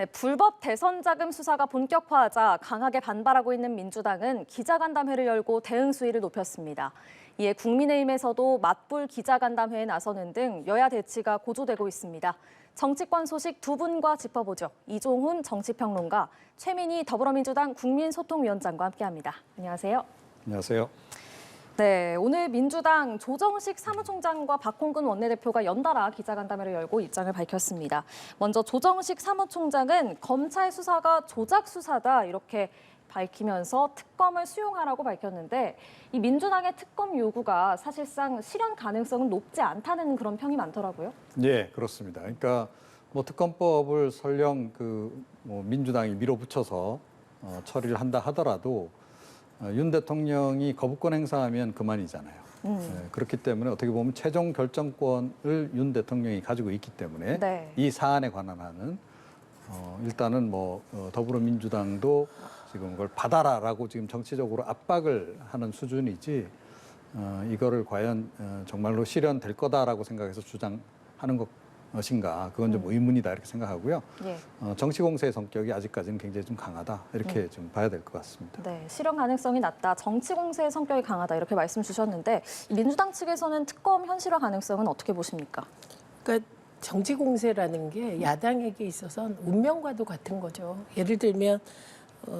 네, 불법 대선 자금 수사가 본격화하자 강하게 반발하고 있는 민주당은 기자간담회를 열고 대응 수위를 높였습니다. 이에 국민의힘에서도 맞불 기자간담회에 나서는 등 여야 대치가 고조되고 있습니다. 정치권 소식 두 분과 짚어보죠. 이종훈 정치평론가, 최민희 더불어민주당 국민소통위원장과 함께합니다. 안녕하세요. 안녕하세요. 네, 오늘 민주당 조정식 사무총장과 박홍근 원내대표가 연달아 기자간담회를 열고 입장을 밝혔습니다. 먼저 조정식 사무총장은 검찰 수사가 조작 수사다 이렇게 밝히면서 특검을 수용하라고 밝혔는데 이 민주당의 특검 요구가 사실상 실현 가능성은 높지 않다는 그런 평이 많더라고요. 예, 그렇습니다. 그러니까 뭐 특검법을 설령 민주당이 밀어붙여서 처리를 한다 하더라도 윤 대통령이 거부권 행사하면 그만이잖아요. 그렇기 때문에 어떻게 보면 최종 결정권을 윤 대통령이 가지고 있기 때문에 네. 이 사안에 관한 한은 일단은 더불어민주당도 지금 그걸 받아라라고 지금 정치적으로 압박을 하는 수준이지 이거를 과연 정말로 실현될 거다라고 생각해서 주장하는 것인가 그건 좀 의문이다 이렇게 생각하고요. 예. 정치 공세의 성격이 아직까지는 굉장히 좀 강하다 이렇게 좀 봐야 될 것 같습니다. 네, 실현 가능성이 낮다, 정치 공세의 성격이 강하다 이렇게 말씀 주셨는데 민주당 측에서는 특검 현실화 가능성은 어떻게 보십니까? 그러니까 정치 공세라는 게 야당에게 있어서는 운명과도 같은 거죠. 예를 들면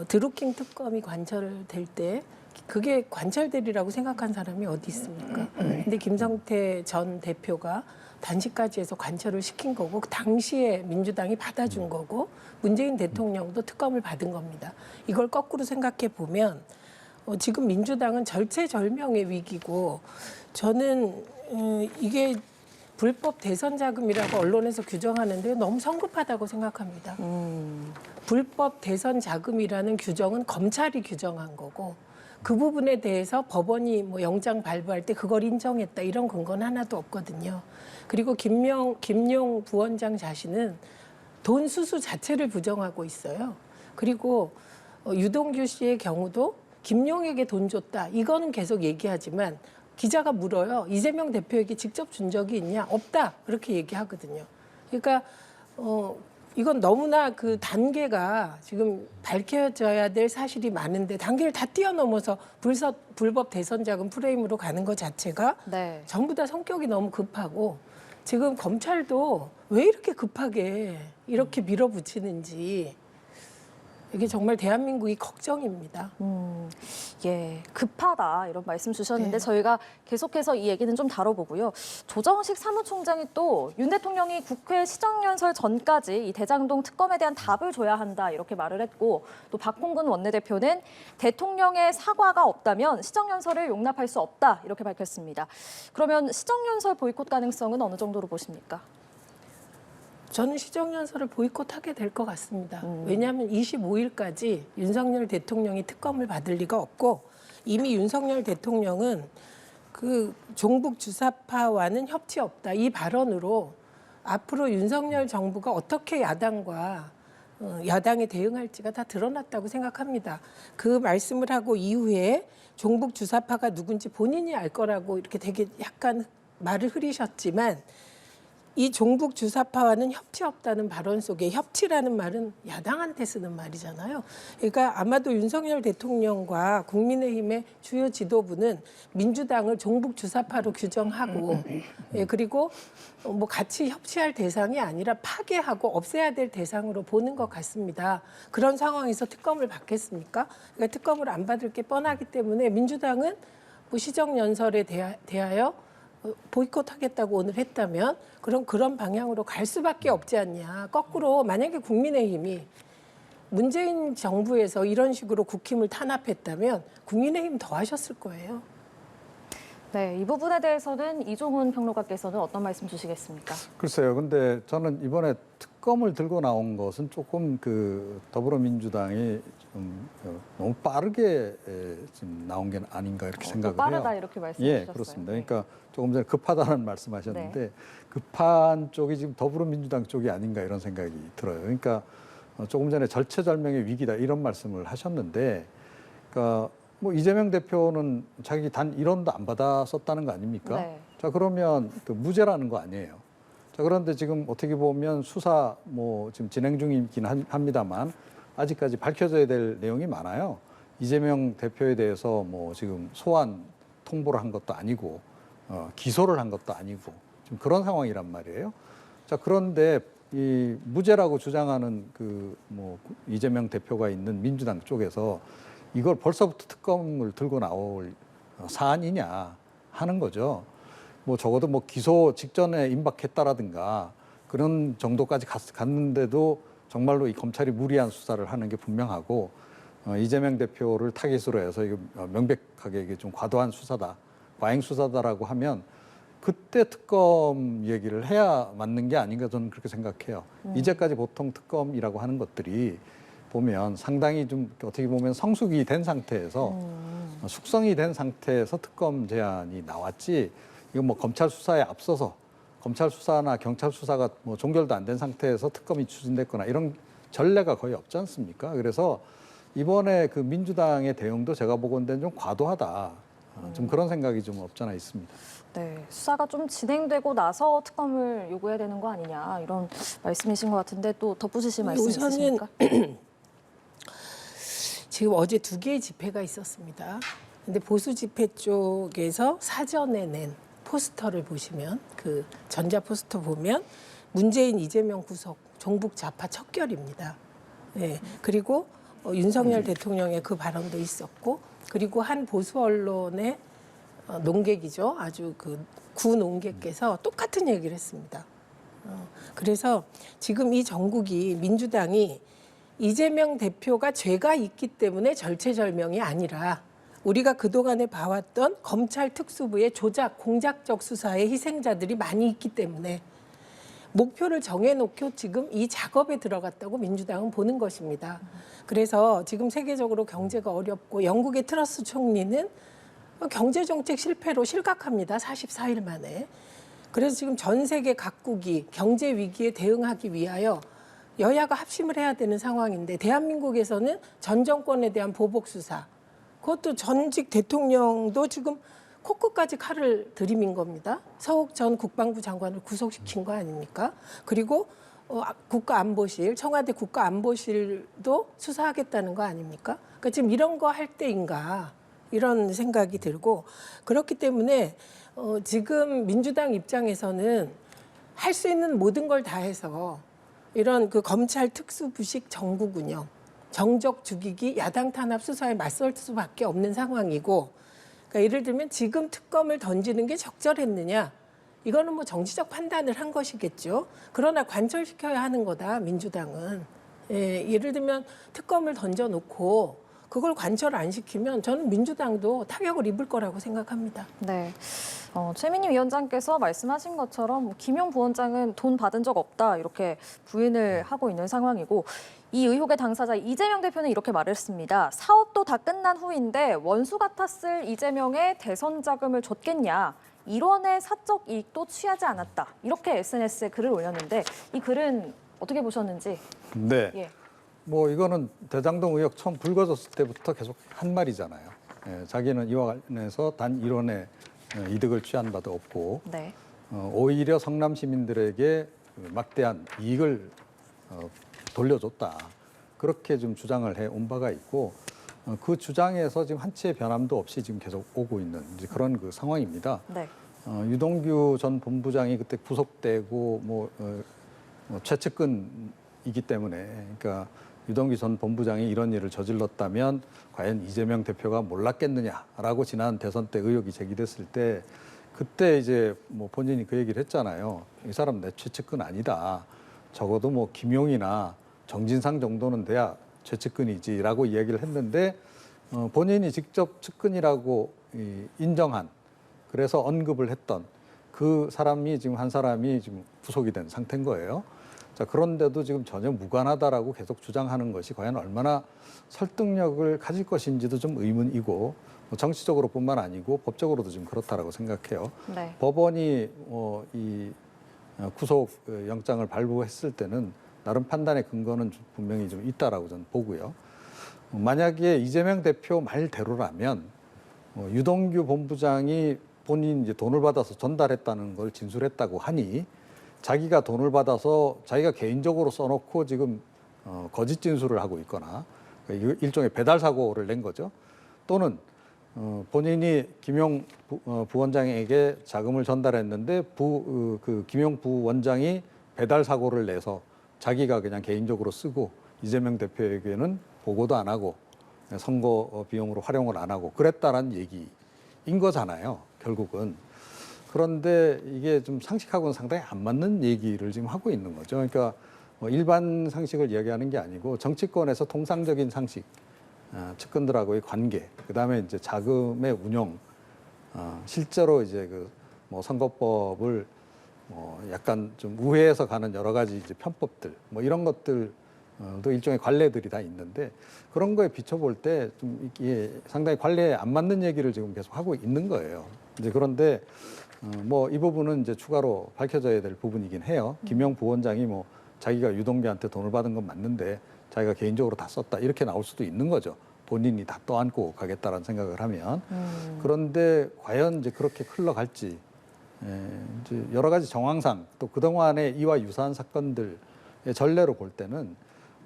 드루킹 특검이 관철될 때 그게 관철되리라고 생각한 사람이 어디 있습니까? 근데 김성태 전 대표가 단식까지 해서 관철을 시킨 거고 그 당시에 민주당이 받아준 거고 문재인 대통령도 특검을 받은 겁니다. 이걸 거꾸로 생각해 보면 지금 민주당은 절체절명의 위기고 저는 이게 불법 대선 자금이라고 언론에서 규정하는데 너무 성급하다고 생각합니다. 불법 대선 자금이라는 규정은 검찰이 규정한 거고 그 부분에 대해서 법원이 영장 발부할 때 그걸 인정했다 이런 근거는 하나도 없거든요. 그리고 김용 부원장 자신은 돈 수수 자체를 부정하고 있어요. 그리고 유동규 씨의 경우도 김용에게 돈 줬다 이거는 계속 얘기하지만 기자가 물어요. 이재명 대표에게 직접 준 적이 있냐? 없다. 그렇게 얘기하거든요. 그러니까 이건 너무나 그 단계가 지금 밝혀져야 될 사실이 많은데 단계를 다 뛰어넘어서 불법 대선 자금 프레임으로 가는 것 자체가 네. 전부 다 성격이 너무 급하고 지금 검찰도 왜 이렇게 급하게 이렇게 밀어붙이는지 이게 정말 대한민국이 걱정입니다. 예, 급하다 이런 말씀 주셨는데 네. 저희가 계속해서 이 얘기는 좀 다뤄보고요. 조정식 사무총장이 또 윤 대통령이 국회 시정연설 전까지 이 대장동 특검에 대한 답을 줘야 한다 이렇게 말을 했고 또 박홍근 원내대표는 대통령의 사과가 없다면 시정연설을 용납할 수 없다 이렇게 밝혔습니다. 그러면 시정연설 보이콧 가능성은 어느 정도로 보십니까? 저는 시정연설을 보이콧하게 될 것 같습니다. 왜냐하면 25일까지 윤석열 대통령이 특검을 받을 리가 없고 이미 윤석열 대통령은 그 종북 주사파와는 협치 없다. 이 발언으로 앞으로 윤석열 정부가 어떻게 야당에 대응할지가 다 드러났다고 생각합니다. 그 말씀을 하고 이후에 종북 주사파가 누군지 본인이 알 거라고 이렇게 되게 약간 말을 흐리셨지만 이 종북 주사파와는 협치 없다는 발언 속에 협치라는 말은 야당한테 쓰는 말이잖아요. 그러니까 아마도 윤석열 대통령과 국민의힘의 주요 지도부는 민주당을 종북 주사파로 규정하고 그리고 같이 협치할 대상이 아니라 파괴하고 없애야 될 대상으로 보는 것 같습니다. 그런 상황에서 특검을 받겠습니까? 그러니까 특검을 안 받을 게 뻔하기 때문에 민주당은 시정연설에 대하여 보이콧하겠다고 오늘 했다면 그런 방향으로 갈 수밖에 없지 않냐. 거꾸로 만약에 국민의힘이 문재인 정부에서 이런 식으로 국힘을 탄압했다면 국민의힘 더 하셨을 거예요. 네, 이 부분에 대해서는 이종훈 평론가께서는 어떤 말씀 주시겠습니까? 글쎄요. 근데 저는 이번에 특검을 들고 나온 것은 조금 더불어민주당이 좀 너무 빠르게 지금 나온 게 아닌가 이렇게 생각을 해요. 빠르다 이렇게 말씀해 주셨어요. 예, 그렇습니다. 그러니까 조금 전에 급하다는 말씀하셨는데 네. 급한 쪽이 지금 더불어민주당 쪽이 아닌가 이런 생각이 들어요. 그러니까 조금 전에 절체절명의 위기다 이런 말씀을 하셨는데, 그러니까 이재명 대표는 자기 단 1원도 안 받았었다는 거 아닙니까? 네. 자, 그러면 그 무죄라는 거 아니에요. 자, 그런데 지금 어떻게 보면 수사 뭐 지금 진행 중이긴 합니다만 아직까지 밝혀져야 될 내용이 많아요. 이재명 대표에 대해서 뭐 지금 소환 통보를 한 것도 아니고 기소를 한 것도 아니고 지금 그런 상황이란 말이에요. 자, 그런데 이 무죄라고 주장하는 그 뭐 이재명 대표가 있는 민주당 쪽에서 이걸 벌써부터 특검을 들고 나올 사안이냐 하는 거죠. 뭐 적어도 뭐 기소 직전에 임박했다라든가 그런 정도까지 갔는데도 정말로 이 검찰이 무리한 수사를 하는 게 분명하고 이재명 대표를 타깃으로 해서 이거 명백하게 이게 좀 과도한 수사다, 과잉 수사다라고 하면 그때 특검 얘기를 해야 맞는 게 아닌가 저는 그렇게 생각해요. 이제까지 보통 특검이라고 하는 것들이 보면 상당히 좀 어떻게 보면 성숙이 된 상태에서 숙성이 된 상태에서 특검 제안이 나왔지 이거 뭐 검찰 수사에 앞서서 검찰 수사나 경찰 수사가 뭐 종결도 안 된 상태에서 특검이 추진됐거나 이런 전례가 거의 없지 않습니까? 그래서 이번에 그 민주당의 대응도 제가 보건대는 좀 과도하다. 좀 그런 생각이 좀 없잖아 있습니다. 네, 수사가 좀 진행되고 나서 특검을 요구해야 되는 거 아니냐 이런 말씀이신 것 같은데 또 덧붙이실 말씀 있으십니까? 지금 어제 2개의 집회가 있었습니다. 근데 보수 집회 쪽에서 사전에 낸 포스터를 보시면 그 전자 포스터 보면 문재인 이재명 구속 종북 좌파 척결입니다. 네. 그리고 윤석열 대통령의 그 발언도 있었고 그리고 한 보수 언론의 농객이죠. 아주 그 구농객께서 똑같은 얘기를 했습니다. 그래서 지금 이 정국이 민주당이 이재명 대표가 죄가 있기 때문에 절체절명이 아니라 우리가 그동안에 봐왔던 검찰 특수부의 조작, 공작적 수사의 희생자들이 많이 있기 때문에 목표를 정해놓고 지금 이 작업에 들어갔다고 민주당은 보는 것입니다. 그래서 지금 세계적으로 경제가 어렵고 영국의 트러스 총리는 경제정책 실패로 실각합니다. 44일 만에. 그래서 지금 전 세계 각국이 경제 위기에 대응하기 위하여 여야가 합심을 해야 되는 상황인데 대한민국에서는 전 정권에 대한 보복 수사, 그것도 전직 대통령도 지금 코끝까지 칼을 들이민 겁니다. 서욱 전 국방부 장관을 구속시킨 거 아닙니까? 그리고 국가안보실, 청와대 국가안보실도 수사하겠다는 거 아닙니까? 그러니까 지금 이런 거 할 때인가 이런 생각이 들고 그렇기 때문에 지금 민주당 입장에서는 할 수 있는 모든 걸 다 해서 이런 그 검찰 특수부식 정국 운영, 정적 죽이기, 야당 탄압 수사에 맞설 수밖에 없는 상황이고 그러니까 예를 들면 지금 특검을 던지는 게 적절했느냐 이거는 뭐 정치적 판단을 한 것이겠죠. 그러나 관철시켜야 하는 거다 민주당은. 예를 들면 특검을 던져놓고 그걸 관철 안 시키면 저는 민주당도 타격을 입을 거라고 생각합니다. 네. 최민희 위원장께서 말씀하신 것처럼 김용 부원장은 돈 받은 적 없다 이렇게 부인을 하고 있는 상황이고 이 의혹의 당사자 이재명 대표는 이렇게 말했습니다. 사업도 다 끝난 후인데 원수 같았을 이재명의 대선 자금을 줬겠냐. 일원의 사적 이익도 취하지 않았다. 이렇게 SNS에 글을 올렸는데 이 글은 어떻게 보셨는지. 네. 예. 뭐 이거는 대장동 의혹 처음 불거졌을 때부터 계속 한 말이잖아요. 자기는 이와 관련해서 단 일원의 이득을 취한 바도 없고 네. 오히려 성남 시민들에게 막대한 이익을 돌려줬다. 그렇게 좀 주장을 해온 바가 있고 그 주장에서 지금 한치의 변함도 없이 지금 계속 오고 있는 이제 그런 그 상황입니다. 네. 유동규 전 본부장이 그때 구속되고 최측근이기 때문에 그러니까 유동규 전 본부장이 이런 일을 저질렀다면 과연 이재명 대표가 몰랐겠느냐라고 지난 대선 때 의혹이 제기됐을 때 그때 이제 뭐 본인이 그 얘기를 했잖아요. 이 사람 내 최측근 아니다. 적어도 뭐 김용이나 정진상 정도는 돼야 최측근이지라고 이야기를 했는데 본인이 직접 측근이라고 인정한 그래서 언급을 했던 그 사람이 지금 한 사람이 지금 구속이 된 상태인 거예요. 자, 그런데도 지금 전혀 무관하다라고 계속 주장하는 것이 과연 얼마나 설득력을 가질 것인지도 좀 의문이고 정치적으로뿐만 아니고 법적으로도 지금 그렇다라고 생각해요. 네. 법원이 이 구속 영장을 발부했을 때는 나름 판단의 근거는 분명히 좀 있다라고 저는 보고요. 만약에 이재명 대표 말대로라면 유동규 본부장이 본인 이제 돈을 받아서 전달했다는 걸 진술했다고 하니 자기가 돈을 받아서 자기가 개인적으로 써놓고 지금 거짓 진술을 하고 있거나 일종의 배달 사고를 낸 거죠. 또는 본인이 김용 부원장에게 자금을 전달했는데 그 김용 부원장이 배달 사고를 내서 자기가 그냥 개인적으로 쓰고 이재명 대표에게는 보고도 안 하고 선거 비용으로 활용을 안 하고 그랬다라는 얘기인 거잖아요. 결국은. 그런데 이게 좀 상식하고는 상당히 안 맞는 얘기를 지금 하고 있는 거죠. 그러니까 뭐 일반 상식을 이야기하는 게 아니고 정치권에서 통상적인 상식, 측근들하고의 관계, 그다음에 이제 자금의 운영, 실제로 이제 그 뭐 선거법을 약간 좀 우회해서 가는 여러 가지 이제 편법들, 뭐 이런 것들도 일종의 관례들이 다 있는데 그런 거에 비춰볼 때 좀 이게 상당히 관례에 안 맞는 얘기를 지금 계속 하고 있는 거예요. 이제 그런데 뭐 이 부분은 이제 추가로 밝혀져야 될 부분이긴 해요. 김용 부원장이 뭐 자기가 유동규한테 돈을 받은 건 맞는데 자기가 개인적으로 다 썼다 이렇게 나올 수도 있는 거죠. 본인이 다 떠안고 가겠다라는 생각을 하면. 그런데 과연 이제 그렇게 흘러갈지 이제 여러 가지 정황상 또 그동안의 이와 유사한 사건들의 전례로 볼 때는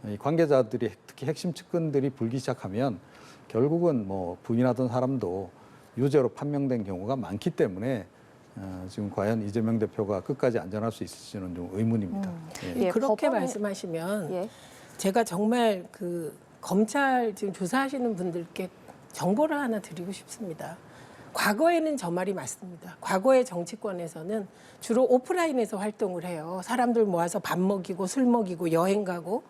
이 관계자들이 특히 핵심 측근들이 불기 시작하면 결국은 뭐 부인하던 사람도 유죄로 판명된 경우가 많기 때문에 지금 과연 이재명 대표가 끝까지 안전할 수 있을지는 좀 의문입니다. 예, 그렇게 법원에- 말씀하시면 예. 제가 정말 그 검찰 지금 조사하시는 분들께 정보를 하나 드리고 싶습니다. 과거에는 저 말이 맞습니다. 과거의 정치권에서는 주로 오프라인에서 활동을 해요. 사람들 모아서 밥 먹이고 술 먹이고 여행 가고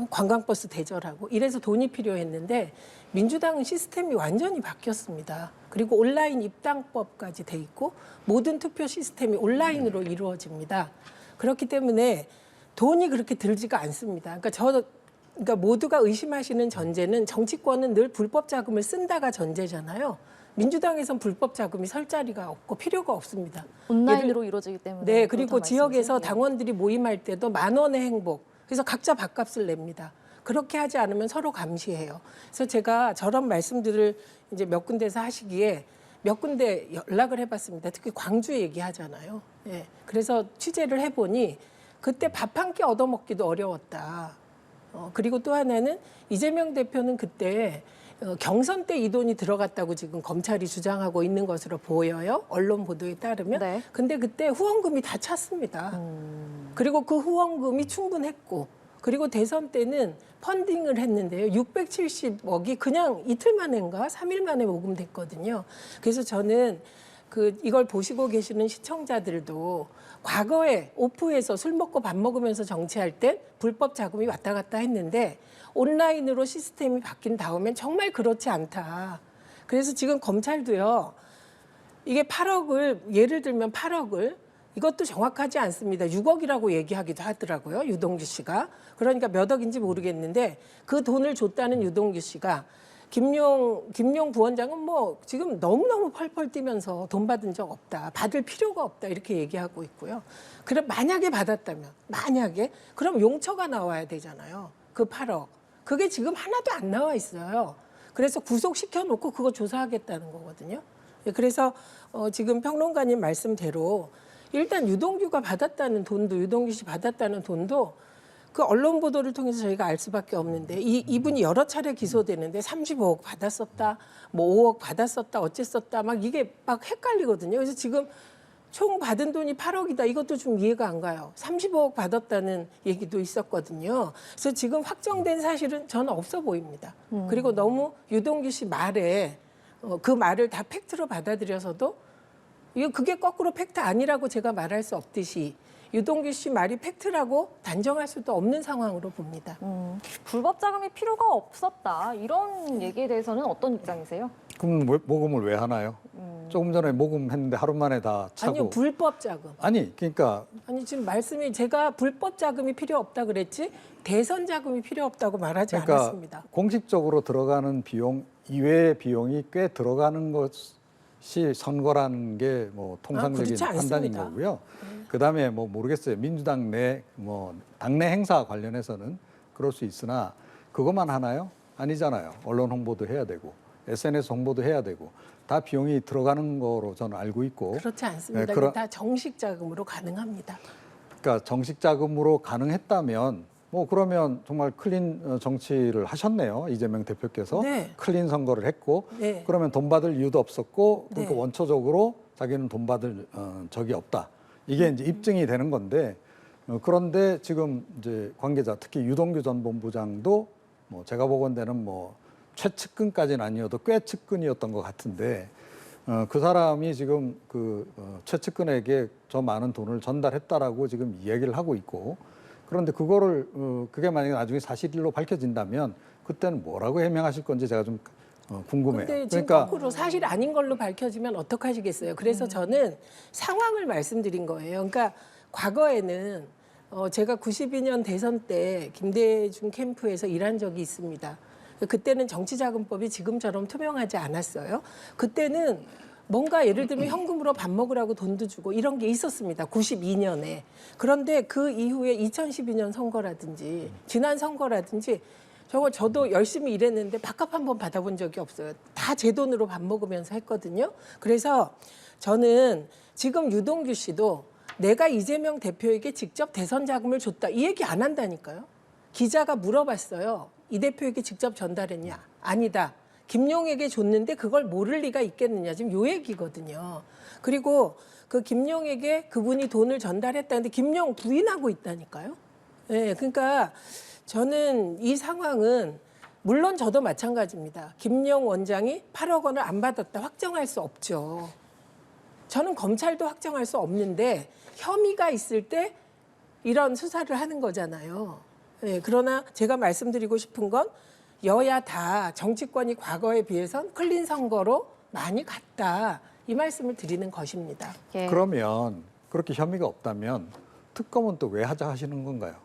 관광버스 대절하고 이래서 돈이 필요했는데 민주당은 시스템이 완전히 바뀌었습니다. 그리고 온라인 입당법까지 돼 있고 모든 투표 시스템이 온라인으로 이루어집니다. 그렇기 때문에 돈이 그렇게 들지가 않습니다. 그러니까 모두가 의심하시는 전제는 정치권은 늘 불법 자금을 쓴다가 전제잖아요. 민주당에선 불법 자금이 설 자리가 없고 필요가 없습니다. 온라인으로 이루어지기 때문에. 네, 그리고 그렇다는 지역에서 말씀이세요? 당원들이 모임할 때도 10,000원의 행복. 그래서 각자 밥값을 냅니다. 그렇게 하지 않으면 서로 감시해요. 그래서 제가 저런 말씀들을 이제 몇 군데서 하시기에 몇 군데 연락을 해봤습니다. 특히 광주 얘기하잖아요. 예. 그래서 취재를 해보니 그때 밥 한 끼 얻어먹기도 어려웠다. 그리고 또 하나는 이재명 대표는 그때 경선 때 이 돈이 들어갔다고 지금 검찰이 주장하고 있는 것으로 보여요. 언론 보도에 따르면. 네. 근데 그때 후원금이 다 찼습니다. 그리고 그 후원금이 충분했고 그리고 대선 때는 펀딩을 했는데요. 670억이 그냥 이틀 만인가 3일 만에 모금됐거든요. 그래서 저는 이걸 보시고 계시는 시청자들도 과거에 오프에서 술 먹고 밥 먹으면서 정치할 때 불법 자금이 왔다 갔다 했는데 온라인으로 시스템이 바뀐 다음엔 정말 그렇지 않다. 그래서 지금 검찰도요. 이게 8억을 예를 들면 8억을 이것도 정확하지 않습니다. 6억이라고 얘기하기도 하더라고요. 유동규 씨가. 그러니까 몇 억인지 모르겠는데 그 돈을 줬다는 유동규 씨가 김용 부원장은 뭐 지금 너무너무 펄펄 뛰면서 돈 받은 적 없다. 받을 필요가 없다. 이렇게 얘기하고 있고요. 그럼 만약에 받았다면 그럼 용처가 나와야 되잖아요. 그 8억. 그게 지금 하나도 안 나와 있어요. 그래서 구속시켜 놓고 그거 조사하겠다는 거거든요. 그래서 지금 평론가님 말씀대로 일단 유동규가 받았다는 돈도 유동규 씨 받았다는 돈도 그 언론 보도를 통해서 저희가 알 수밖에 없는데 이분이 여러 차례 기소되는데 35억 받았었다, 뭐 5억 받았었다, 어쨌었다 막 이게 막 헷갈리거든요. 그래서 지금 총 받은 돈이 8억이다. 이것도 좀 이해가 안 가요. 35억 받았다는 얘기도 있었거든요. 그래서 지금 확정된 사실은 저는 없어 보입니다. 그리고 너무 유동규 씨 말에 그 말을 다 팩트로 받아들여서도 그게 거꾸로 팩트 아니라고 제가 말할 수 없듯이 유동규 씨 말이 팩트라고 단정할 수도 없는 상황으로 봅니다. 불법 자금이 필요가 없었다. 이런 얘기에 대해서는 어떤 입장이세요? 그럼 모금을 왜 하나요? 조금 전에 모금했는데 하루 만에 다 차고. 아니요, 불법 자금. 그러니까 아니 지금 말씀이 제가 불법 자금이 필요 없다 그랬지 대선 자금이 필요 없다고 말하지 않았습니다. 공식적으로 들어가는 비용 이외의 비용이 꽤 들어가는 것이 선거라는 게 뭐 통상적인 그렇지 판단인 않습니다. 거고요. 그다음에 뭐 모르겠어요. 민주당 내 뭐 당내 행사 관련해서는 그럴 수 있으나 그것만 하나요? 아니잖아요. 언론 홍보도 해야 되고 SNS 홍보도 해야 되고 다 비용이 들어가는 거로 저는 알고 있고. 그렇지 않습니다. 네, 다 정식 자금으로 가능합니다. 그러니까 정식 자금으로 가능했다면 뭐 그러면 정말 클린 정치를 하셨네요. 이재명 대표께서 네. 클린 선거를 했고 네. 그러면 돈 받을 이유도 없었고 그러니까 네. 원초적으로 자기는 돈 받을 적이 없다. 이게 이제 입증이 되는 건데 그런데 지금 이제 관계자 특히 유동규 전 본부장도 뭐 제가 보건대는 뭐 최측근까지는 아니어도 꽤 측근이었던 것 같은데 그 사람이 지금 최측근에게 저 많은 돈을 전달했다라고 지금 이야기를 하고 있고 그런데 그거를 그게 만약에 나중에 사실로 밝혀진다면 그때는 뭐라고 해명하실 건지 제가 좀 궁금해요. 근데 지금 거꾸로 사실 아닌 걸로 밝혀지면 어떡하시겠어요? 그래서 저는 상황을 말씀드린 거예요. 그러니까 과거에는 제가 92년 대선 때 김대중 캠프에서 일한 적이 있습니다. 그때는 정치자금법이 지금처럼 투명하지 않았어요. 그때는 뭔가 예를 들면 현금으로 밥 먹으라고 돈도 주고 이런 게 있었습니다. 92년에. 그런데 그 이후에 2012년 선거라든지 지난 선거라든지 저도 열심히 일했는데 밥값 한 번 받아본 적이 없어요. 다 제 돈으로 밥 먹으면서 했거든요. 그래서 저는 지금 유동규 씨도 내가 이재명 대표에게 직접 대선 자금을 줬다. 이 얘기 안 한다니까요. 기자가 물어봤어요. 이 대표에게 직접 전달했냐? 아니다. 김용에게 줬는데 그걸 모를 리가 있겠느냐. 지금 요 얘기거든요. 그리고 그 김용에게 그분이 돈을 전달했다는데 김용 부인하고 있다니까요. 네, 그러니까 저는 이 상황은 물론 저도 마찬가지입니다. 김용 원장이 8억 원을 안 받았다 확정할 수 없죠. 저는 검찰도 확정할 수 없는데 혐의가 있을 때 이런 수사를 하는 거잖아요. 네, 그러나 제가 말씀드리고 싶은 건 여야 다 정치권이 과거에 비해선 클린 선거로 많이 갔다. 이 말씀을 드리는 것입니다. 예. 그러면 그렇게 혐의가 없다면 특검은 또 왜 하자 하시는 건가요?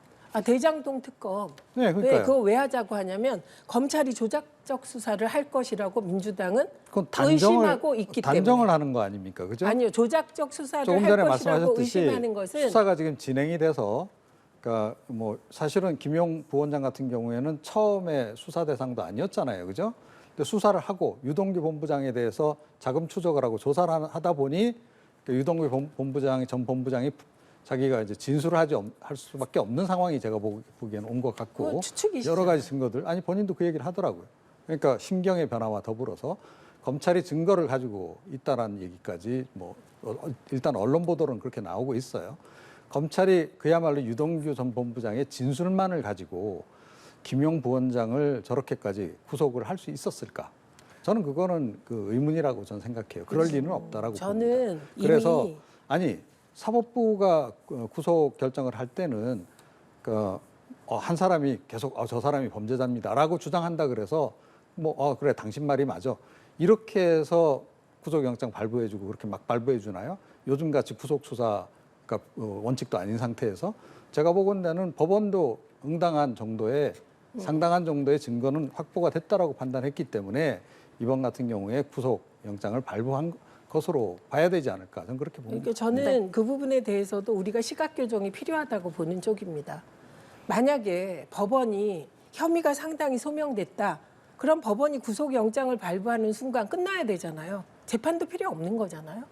대장동 특검. 네, 왜 그러니까요. 그거 왜 하자고 하냐면 검찰이 조작적 수사를 할 것이라고 민주당은 그건 의심하고 있기 단정을 때문에. 하는 거 아닙니까? 그죠? 아니요. 조작적 수사를 조금 할 전에 것이라고 말씀하셨듯이 의심하는 것은 수사가 지금 진행이 돼서 그러니까 뭐 사실은 김용 부원장 같은 경우에는 처음에 수사 대상도 아니었잖아요. 그죠? 근데 수사를 하고 유동규 본부장에 대해서 자금 추적을 하고 조사를 하다 보니 유동규 본부장이 전 본부장이 자기가 이제 진술을 할 수밖에 없는 상황이 제가 보기에는 온 것 같고 추측이시죠. 여러 가지 증거들 아니 본인도 그 얘기를 하더라고요. 그러니까 심경의 변화와 더불어서 검찰이 증거를 가지고 있다라는 얘기까지 뭐 일단 언론 보도는 그렇게 나오고 있어요. 검찰이 그야말로 유동규 전 본부장의 진술만을 가지고 김용 부원장을 저렇게까지 구속을 할 수 있었을까? 저는 그거는 의문이라고 저는 생각해요. 그럴 리는 없다라고 봅니다. 저는 그래서 이미 아니 사법부가 구속 결정을 할 때는 한 사람이 계속 저 사람이 범죄자입니다라고 주장한다 그래서 뭐 그래 당신 말이 맞아 이렇게 해서 구속영장 발부해주고 그렇게 막 발부해주나요? 요즘같이 구속 수사가 원칙도 아닌 상태에서 제가 보건대는 법원도 응당한 정도의 상당한 정도의 증거는 확보가 됐다라고 판단했기 때문에 이번 같은 경우에 구속영장을 발부한 것으로 봐야 되지 않을까 저는 그렇게 봅니다. 그러니까 저는 그 부분에 대해서도 우리가 시각 교정이 필요하다고 보는 쪽입니다. 만약에 법원이 혐의가 상당히 소명됐다. 그럼 법원이 구속영장을 발부하는 순간 끝나야 되잖아요. 재판도 필요 없는 거잖아요.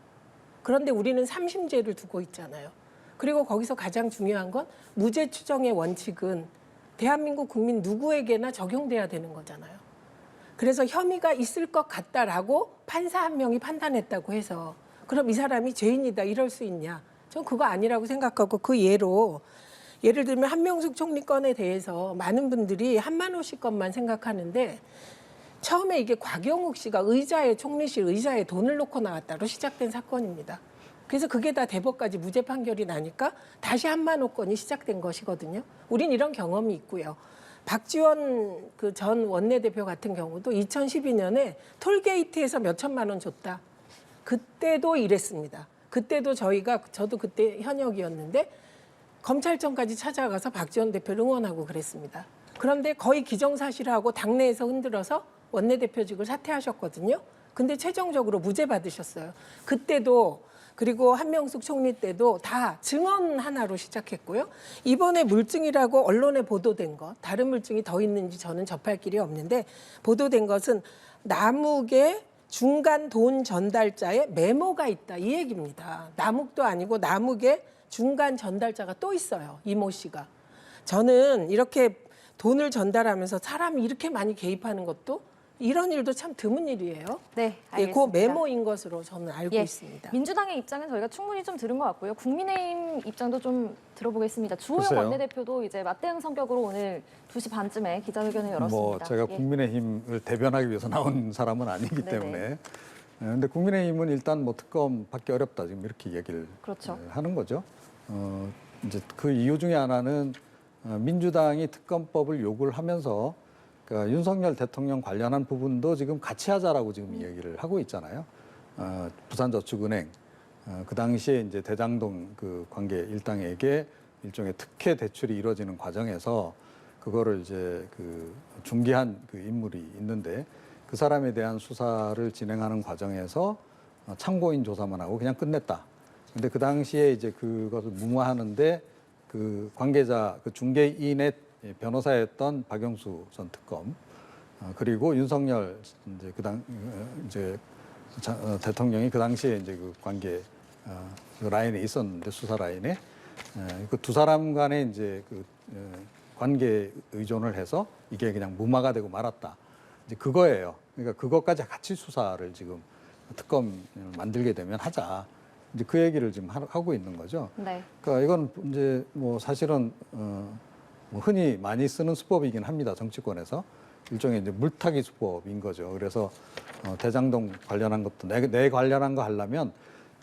그런데 우리는 3심제를 두고 있잖아요. 그리고 거기서 가장 중요한 건 무죄 추정의 원칙은 대한민국 국민 누구에게나 적용돼야 되는 거잖아요. 그래서 혐의가 있을 것 같다라고 판사 한 명이 판단했다고 해서 그럼 이 사람이 죄인이다 이럴 수 있냐? 전 그거 아니라고 생각하고 그 예로 예를 들면 한명숙 총리 건에 대해서 많은 분들이 한만호 씨 것만 생각하는데 처음에 이게 곽영욱 씨가 총리실 의자에 돈을 놓고 나왔다로 시작된 사건입니다. 그래서 그게 다 대법까지 무죄 판결이 나니까 다시 한만호 건이 시작된 것이거든요. 우린 이런 경험이 있고요. 박지원 전 원내대표 같은 경우도 2012년에 톨게이트에서 몇 천만 원 줬다. 그때도 이랬습니다. 그때도 저도 그때 현역이었는데 검찰청까지 찾아가서 박지원 대표를 응원하고 그랬습니다. 그런데 거의 기정사실화하고 당내에서 흔들어서 원내대표직을 사퇴하셨거든요. 근데 최종적으로 무죄 받으셨어요. 그때도 그리고 한명숙 총리 때도 다 증언 하나로 시작했고요. 이번에 물증이라고 언론에 보도된 것, 다른 물증이 더 있는지 저는 접할 길이 없는데 보도된 것은 남욱의 중간 돈 전달자에 메모가 있다 이 얘기입니다. 남욱도 아니고 남욱의 중간 전달자가 또 있어요. 이모 씨가. 저는 이렇게 돈을 전달하면서 사람이 이렇게 많이 개입하는 것도 이런 일도 참 드문 일이에요. 네, 예, 그 알겠습니다. 메모인 것으로 저는 알고 예, 있습니다. 민주당의 입장은 저희가 충분히 좀 들은 것 같고요. 국민의힘 입장도 좀 들어보겠습니다. 주호영 글쎄요. 원내대표도 이제 맞대응 성격으로 오늘 2시 반쯤에 기자회견을 열었습니다. 뭐 제가 예. 국민의힘을 대변하기 위해서 나온 사람은 아니기 네네. 때문에. 근데 국민의힘은 일단 뭐 특검 받기 어렵다 지금 이렇게 얘기를 그렇죠. 하는 거죠. 이제 그 이유 중에 하나는 민주당이 특검법을 요구를 하면서 그러니까 윤석열 대통령 관련한 부분도 지금 같이 하자라고 지금 이 얘기를 하고 있잖아요. 부산저축은행 그 당시에 이제 대장동 그 관계 일당에게 일종의 특혜 대출이 이루어지는 과정에서 그거를 이제 그 중개한 그 인물이 있는데 그 사람에 대한 수사를 진행하는 과정에서 참고인 조사만 하고 그냥 끝냈다. 근데 그 당시에 이제 그것을 무마하는데 그 관계자, 그 중개인의 변호사였던 박영수 전 특검, 그리고 윤석열 이제 대통령이 그 당시에 이제 그 관계 그 라인에 있었는데 수사 라인에 그 두 사람 간에 이제 그 관계 의존을 해서 이게 그냥 무마가 되고 말았다. 이제 그거예요. 그러니까 그것까지 같이 수사를 지금 특검을 만들게 되면 하자. 이제 그 얘기를 지금 하고 있는 거죠. 네. 그러니까 이건 이제 뭐 사실은 뭐 흔히 많이 쓰는 수법이긴 합니다. 정치권에서 일종의 이제 물타기 수법인 거죠. 그래서 대장동 관련한 것도 내 관련한 거 하려면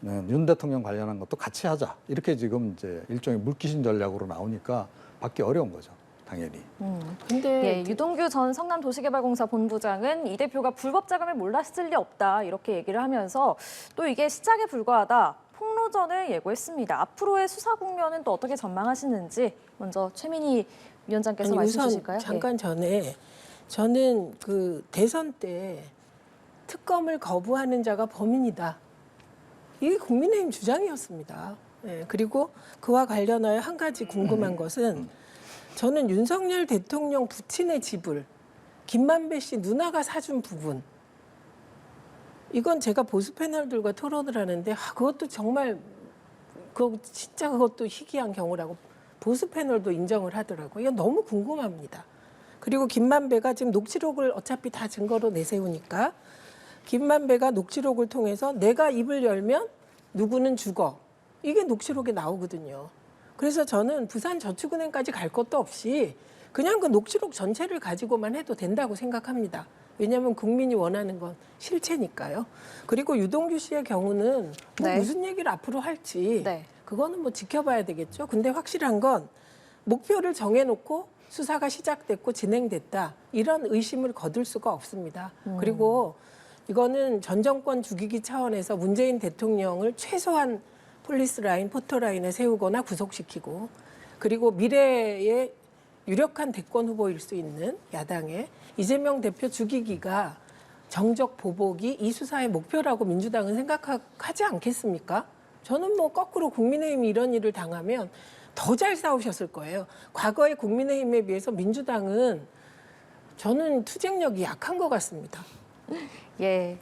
윤 대통령 관련한 것도 같이 하자. 이렇게 지금 이제 일종의 물귀신 전략으로 나오니까 받기 어려운 거죠. 당연히. 근데 예, 유동규 전 성남도시개발공사 본부장은 이 대표가 불법 자금을 몰랐을 리 없다 이렇게 얘기를 하면서 또 이게 시작에 불과하다 폭로전을 예고했습니다. 앞으로의 수사 국면은 또 어떻게 전망하시는지 먼저 최민희 위원장께서 아니, 말씀 우선 주실까요? 잠깐 전에 저는 그 대선 때 특검을 거부하는 자가 범인이다. 이게 국민의힘 주장이었습니다. 예, 그리고 그와 관련하여 한 가지 궁금한 것은 저는 윤석열 대통령 부친의 집을 김만배 씨 누나가 사준 부분 이건 제가 보수 패널들과 토론을 하는데 그것도 정말 진짜 그것도 희귀한 경우라고 보수 패널도 인정을 하더라고요. 이건 너무 궁금합니다. 그리고 김만배가 지금 녹취록을 어차피 다 증거로 내세우니까 김만배가 녹취록을 통해서 내가 입을 열면 누구는 죽어. 이게 녹취록에 나오거든요. 그래서 저는 부산저축은행까지 갈 것도 없이 그냥 그 녹취록 전체를 가지고만 해도 된다고 생각합니다. 왜냐하면 국민이 원하는 건 실체니까요. 그리고 유동규 씨의 경우는 뭐 네. 무슨 얘기를 앞으로 할지 네. 그거는 뭐 지켜봐야 되겠죠. 근데 확실한 건 목표를 정해놓고 수사가 시작됐고 진행됐다. 이런 의심을 거둘 수가 없습니다. 그리고 이거는 전 정권 죽이기 차원에서 문재인 대통령을 최소한 폴리스 라인, 포토 라인에 세우거나 구속시키고 그리고 미래의 유력한 대권 후보일 수 있는 야당의 이재명 대표 죽이기가 정적 보복이 이 수사의 목표라고 민주당은 생각하지 않겠습니까? 저는 뭐 거꾸로 국민의힘이 이런 일을 당하면 더 잘 싸우셨을 거예요. 과거의 국민의힘에 비해서 민주당은 저는 투쟁력이 약한 것 같습니다. 예,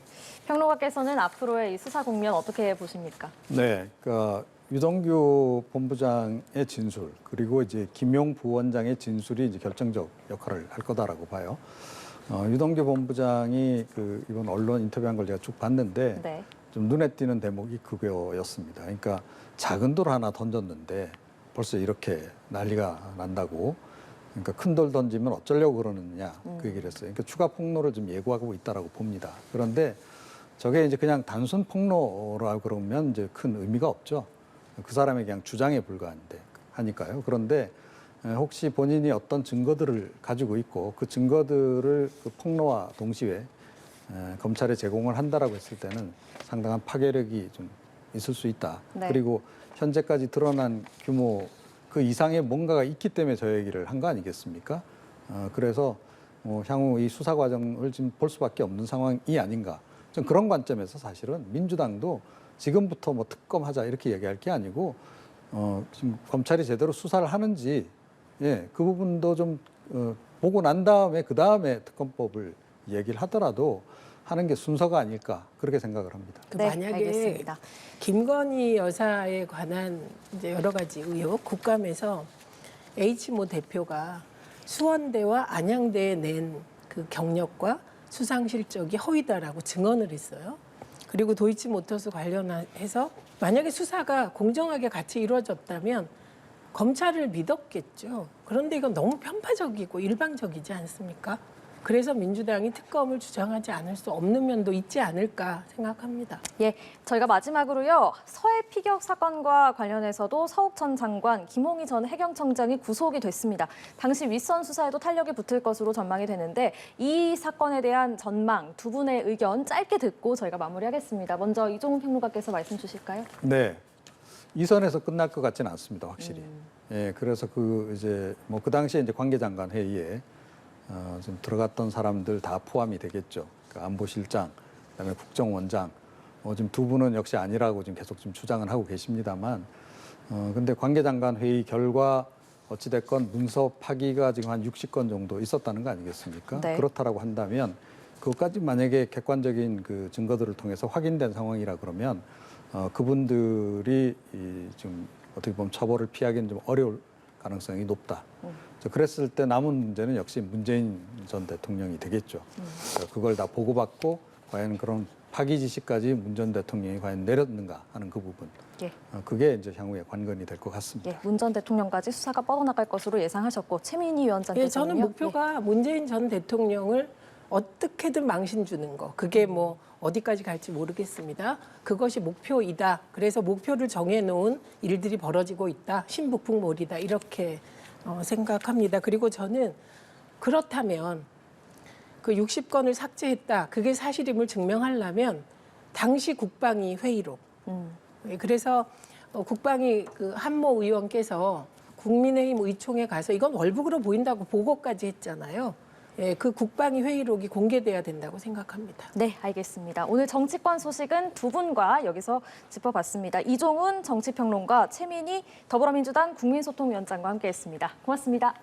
평론가께서는 앞으로의 이 수사 국면 어떻게 보십니까? 네, 그러니까 유동규 본부장의 진술 그리고 이제 김용 부원장의 진술이 이제 결정적 역할을 할 거다라고 봐요. 유동규 본부장이 그 이번 언론 인터뷰한 걸 제가 쭉 봤는데 네. 좀 눈에 띄는 대목이 그거였습니다. 그러니까 작은 돌 하나 던졌는데 벌써 이렇게 난리가 난다고. 그러니까 큰 돌 던지면 어쩌려고 그러느냐 그 얘기를 했어요. 그러니까 추가 폭로를 좀 예고하고 있다라고 봅니다. 그런데 저게 이제 그냥 단순 폭로라고 그러면 이제 큰 의미가 없죠. 그 사람의 그냥 주장에 불과한데 하니까요. 그런데 혹시 본인이 어떤 증거들을 가지고 있고 그 증거들을 그 폭로와 동시에 검찰에 제공을 한다라고 했을 때는 상당한 파괴력이 좀 있을 수 있다. 네. 그리고 현재까지 드러난 규모 그 이상의 뭔가가 있기 때문에 저 얘기를 한 거 아니겠습니까? 그래서 향후 이 수사 과정을 지금 볼 수밖에 없는 상황이 아닌가. 좀 그런 관점에서 사실은 민주당도 지금부터 뭐 특검하자 이렇게 얘기할 게 아니고 지금 검찰이 제대로 수사를 하는지 예, 그 부분도 좀 보고 난 다음에 그 다음에 특검법을 얘기를 하더라도 하는 게 순서가 아닐까 그렇게 생각을 합니다. 네, 만약에 알겠습니다. 김건희 여사에 관한 이제 여러 가지 의혹, 국감에서 H모 대표가 수원대와 안양대에 낸 그 경력과 수상 실적이 허위다라고 증언을 했어요. 그리고 도이치모터스 관련해서 만약에 수사가 공정하게 같이 이루어졌다면 검찰을 믿었겠죠. 그런데 이건 너무 편파적이고 일방적이지 않습니까? 그래서 민주당이 특검을 주장하지 않을 수 없는 면도 있지 않을까 생각합니다. 예, 저희가 마지막으로요. 서해 피격 사건과 관련해서도 서욱 전 장관, 김홍희 전 해경청장이 구속이 됐습니다. 당시 윗선 수사에도 탄력이 붙을 것으로 전망이 되는데 이 사건에 대한 전망, 두 분의 의견 짧게 듣고 저희가 마무리하겠습니다. 먼저 이종훈 평론가께서 말씀 주실까요? 네, 이 선에서 끝날 것 같지는 않습니다, 확실히. 예, 그래서 그 당시에 이제 관계장관 회의에 좀 들어갔던 사람들 다 포함이 되겠죠. 그 안보실장, 그다음에 국정원장. 지금 두 분은 역시 아니라고 지금 계속 좀 주장을 하고 계십니다만, 근데 관계장관 회의 결과 어찌됐건 문서 파기가 지금 한 60건 정도 있었다는 거 아니겠습니까? 네. 그렇다라고 한다면 그것까지 만약에 객관적인 그 증거들을 통해서 확인된 상황이라 그러면 그분들이 좀 어떻게 보면 처벌을 피하기는 좀 어려울 가능성이 높다. 그랬을 때 남은 문제는 역시 문재인 전 대통령이 되겠죠. 그걸 다 보고받고 과연 그런 파기 지시까지 문 전 대통령이 과연 내렸는가 하는 그 부분. 예. 그게 이제 향후에 관건이 될 것 같습니다. 예, 문 전 대통령까지 수사가 뻗어나갈 것으로 예상하셨고 최민희 위원장께서는요. 예, 저는 목표가 문재인 전 대통령을 어떻게든 망신 주는 거. 그게 뭐 어디까지 갈지 모르겠습니다. 그것이 목표이다. 그래서 목표를 정해놓은 일들이 벌어지고 있다. 신북풍몰이다. 이렇게 생각합니다. 그리고 저는 그렇다면 그 60건을 삭제했다. 그게 사실임을 증명하려면 당시 국방위 회의록. 예, 그래서 국방위 그 한모 의원께서 국민의힘 의총에 가서 이건 월북으로 보인다고 보고까지 했잖아요. 예, 그 국방위 회의록이 공개돼야 된다고 생각합니다. 네, 알겠습니다. 오늘 정치권 소식은 두 분과 여기서 짚어봤습니다. 이종훈 정치평론가, 최민희 더불어민주당 국민소통위원장과 함께했습니다. 고맙습니다.